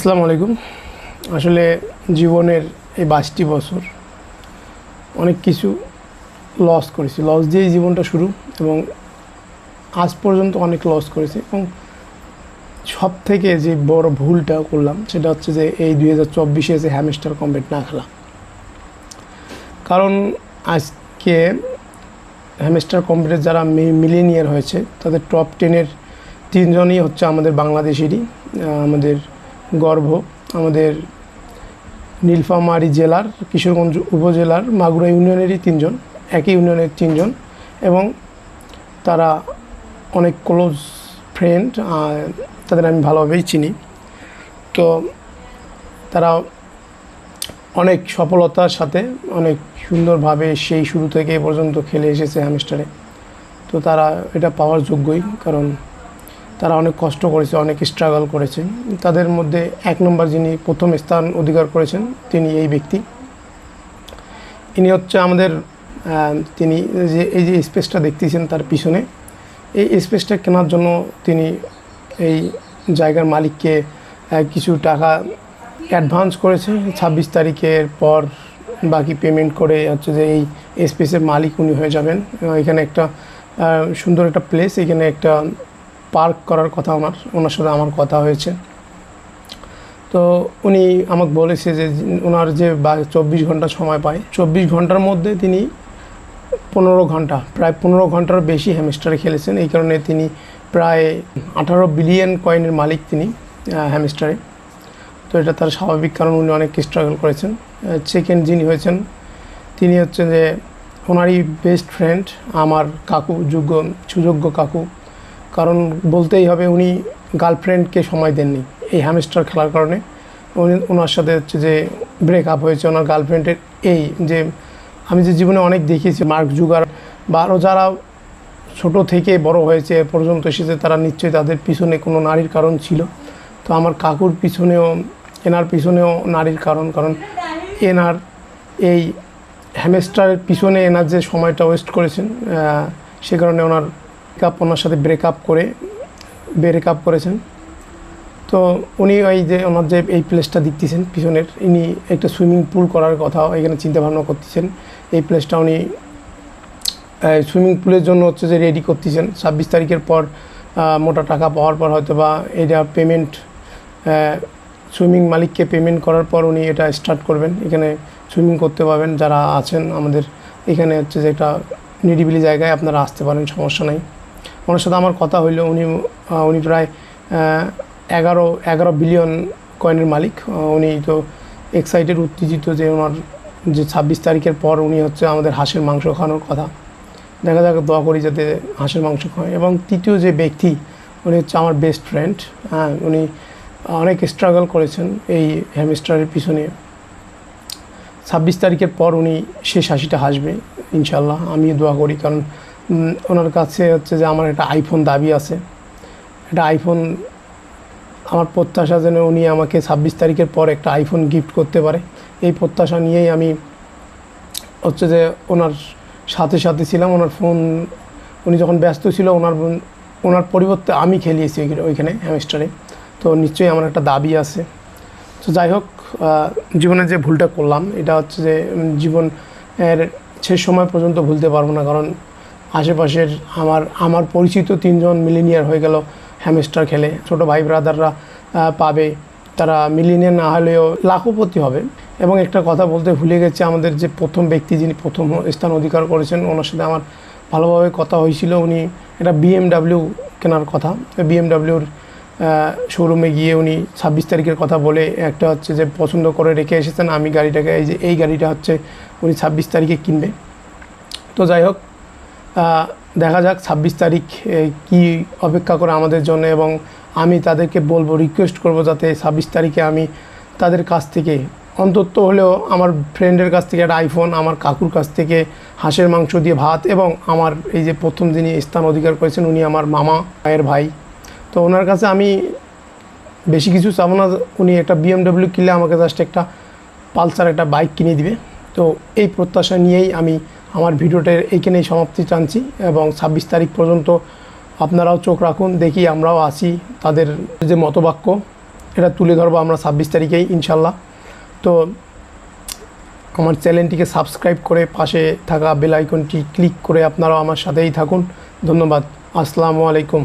আসসালামু আলাইকুম। আসলে জীবনের এই 22টি বছর অনেক কিছু লস করেছি, লস দিয়েই জীবনটা শুরু এবং আজ পর্যন্ত অনেক লস করেছি। এবং সব থেকে যে বড় ভুলটা করলাম সেটা হচ্ছে যে এই 2024-এ যে হ্যামস্টার কম্পিট না খেলা। কারণ আজকে হ্যামস্টার কম্পিটের যারা মিলিনিয়ার হয়েছে তাদের টপ 10-এর 3 জনই হচ্ছে আমাদের বাংলাদেশেরই, আমাদের গর্ব, আমাদের নীলফামারী জেলার কিশোরগঞ্জ উপজেলার মাগুরা ইউনিয়নেরই 3 জন, একই ইউনিয়নের 3 জন, এবং তারা অনেক ক্লোজ ফ্রেন্ড, তাদের আমি ভালোভাবেই চিনি। তো তারা অনেক সফলতার সাথে অনেক সুন্দরভাবে সেই শুরু থেকে এ পর্যন্ত খেলে এসেছে হ্যামস্টারে। তো তারা এটা পাওয়ার যোগ্যই, কারণ তারা অনেক কষ্ট করেছে, অনেক স্ট্রাগল করেছে। তাদের মধ্যে 1 নম্বর যিনি প্রথম স্থান অধিকার করেছেন তিনি এই ব্যক্তি। ইনি হচ্ছে আমাদের তিনি এই যে স্পেসটা দেখতেছেন তার পিছনে, এই স্পেসটা কেনার জন্য তিনি এই জায়গার মালিককে কিছু টাকা অ্যাডভান্স করেছে। 26 তারিখের পর বাকি পেমেন্ট করে হচ্ছে যে এই স্পেসের মালিক উনি হয়ে যাবেন। এখানে একটা সুন্দর একটা প্লেস, এখানে একটা পার্ক করার কথা ওনার সাথে আমার কথা হয়েছে। তো উনি আমাকে বলেছে যে ওনার যে 24 ঘন্টা সময় পায়, 24 ঘন্টার মধ্যে তিনি 15 ঘন্টা, প্রায় 15 ঘন্টার বেশি হ্যামস্টারে খেলেছেন। এই কারণে তিনি প্রায় 18 বিলিয়ন কয়েনের মালিক তিনি হ্যামস্টারে। তো এটা তার স্বাভাবিক, কারণ উনি অনেক স্ট্রাগল করেছেন। সেকেন্ড যিনি হয়েছেন তিনি হচ্ছে যে ওনারই বেস্ট ফ্রেন্ড, আমার কাকু, সুযোগ্য কাকু। কারণ বলতেই হবে উনি গার্লফ্রেন্ডকে সময় দেননি এই হ্যামস্টার খেলার কারণে। ওনার সাথে হচ্ছে যে ব্রেকআপ হয়েছে ওনার গার্লফ্রেন্ডের। এই যে আমি যে জীবনে অনেক দেখিয়েছি, মার্ক জুগার বা আরও যারা ছোট থেকে বড় হয়েছে এ পর্যন্ত এসেছে, তারা নিশ্চয়ই তাদের পিছনে কোনো নারীর কারণ ছিল। তো আমার কাকুর পিছনেও, এনার পিছনেও নারীর কারণ এনার এই হ্যামস্টারের পিছনে এনার যে সময়টা ওয়েস্ট করেছেন, সে কারণে ওনার সাথে ব্রেকআপ করেছেন। তো উনি ওই যে ওনার যে এই প্লেসটা দেখতেছেন পিছনের, ইনি একটা সুইমিং পুল করার কথা এখানে চিন্তাভাবনা করতেছেন। এই প্লেসটা উনি সুইমিং পুলের জন্য হচ্ছে যে রেডি করতেছেন। 26 তারিখের পর মোটা টাকা পাওয়ার পর হয়তো বা এটা পেমেন্ট, সুইমিং মালিককে পেমেন্ট করার পর উনি এটা স্টার্ট করবেন। এখানে সুইমিং করতে পারবেন যারা আছেন আমাদের এখানে, হচ্ছে যে একটা নিরিবিলি জায়গায় আপনারা আসতে পারেন, সমস্যা নেই। ওনার সাথে আমার কথা হইলো, উনি প্রায় 11 বিলিয়ন কয়েনের মালিক। উনি তো এক্সাইটেড, উত্তেজিত যে ওনার যে 26 তারিখের পর উনি হচ্ছে আমাদের হাঁসের মাংস খাওয়ানোর কথা। দেখা যাক, দোয়া করি যাতে হাঁসের মাংস খায়। এবং তৃতীয় যে ব্যক্তি উনি হচ্ছে আমার বেস্ট ফ্রেন্ড। উনি অনেক স্ট্রাগল করেছেন এই হ্যামস্টারের পিছনে। 26 তারিখের পর উনি শেষ হাসিটা হাসবে ইনশাল্লাহ, আমি দোয়া করি। কারণ ওনার কাছে হচ্ছে যে আমার একটা আইফোন দাবি আছে, একটা আইফোন আমার প্রত্যাশা যেন উনি আমাকে 26 তারিখের পর একটা আইফোন গিফট করতে পারে। এই প্রত্যাশা নিয়েই আমি হচ্ছে যে ওনার সাথে ছিলাম। ওনার ফোন, উনি যখন ব্যস্ত ছিল, ওনার পরিবর্তে আমি খেলিয়েছি ওইখানে হ্যামস্টারে। তো নিশ্চয়ই আমার একটা দাবি আছে। তো যাই হোক, জীবনে যে ভুলটা করলাম এটা হচ্ছে যে জীবনের শেষ সময় পর্যন্ত ভুলতে পারবো না। কারণ আশেপাশের আমার পরিচিত 3 জন মিলিনিয়ার হয়ে গেল হ্যামস্টার খেলে। ছোটো ভাই ব্রাদাররা পাবে, তারা মিলিনিয়ার না হলেও লাখপতি হবে। এবং একটা কথা বলতে ভুলে গেছি, আমাদের যে প্রথম ব্যক্তি যিনি প্রথম স্থান অধিকার করেছেন, ওনার সাথে আমার ভালোভাবে কথা হয়েছিল। উনি একটা BMW কেনার কথা, BMWর শোরুমে গিয়ে উনি 26 তারিখের কথা বলে একটা হচ্ছে যে পছন্দ করে রেখে এসেছেন। আমি গাড়িটাকে, এই গাড়িটা হচ্ছে উনি 26 তারিখে কিনবে। তো যাই হোক, দেখা যাক 26 তারিখ কি অপেক্ষা করে আমাদের জন্য। এবং আমি তাদেরকে বলবো, রিকোয়েস্ট করব যাতে 26 তারিখে আমি তাদের কাছ থেকে অন্তত হলেও আমার ফ্রেন্ডের কাছ থেকে একটা আইফোন, আমার কাকুর কাছ থেকে হাঁসের মাংস দিয়ে ভাত, এবং আমার এই যে প্রথম যিনি স্থান অধিকার করেছেন উনি আমার মামা ভাইয়ের ভাই। তো ওনার কাছে আমি বেশি কিছু চাবো না, উনি একটা BMW কিনলে আমাকে জাস্ট একটা পালসার একটা বাইক কিনে দিবে। তো এই প্রত্যাশা নিয়েই আমি আমার ভিডিওটার এইখানেই সমাপ্তি টানছি। এবং 26 তারিখ পর্যন্ত আপনারাও চোখ রাখুন, দেখি আমরাও আসি তাদের যে মতবাক্য এটা তুলে ধরবো আমরা 26 তারিখেই ইনশাল্লাহ। তো আমার চ্যানেলটিকে সাবস্ক্রাইব করে পাশে থাকা বেল আইকনটি ক্লিক করে আপনারাও আমার সাথেই থাকুন। ধন্যবাদ। আসসালামু আলাইকুম।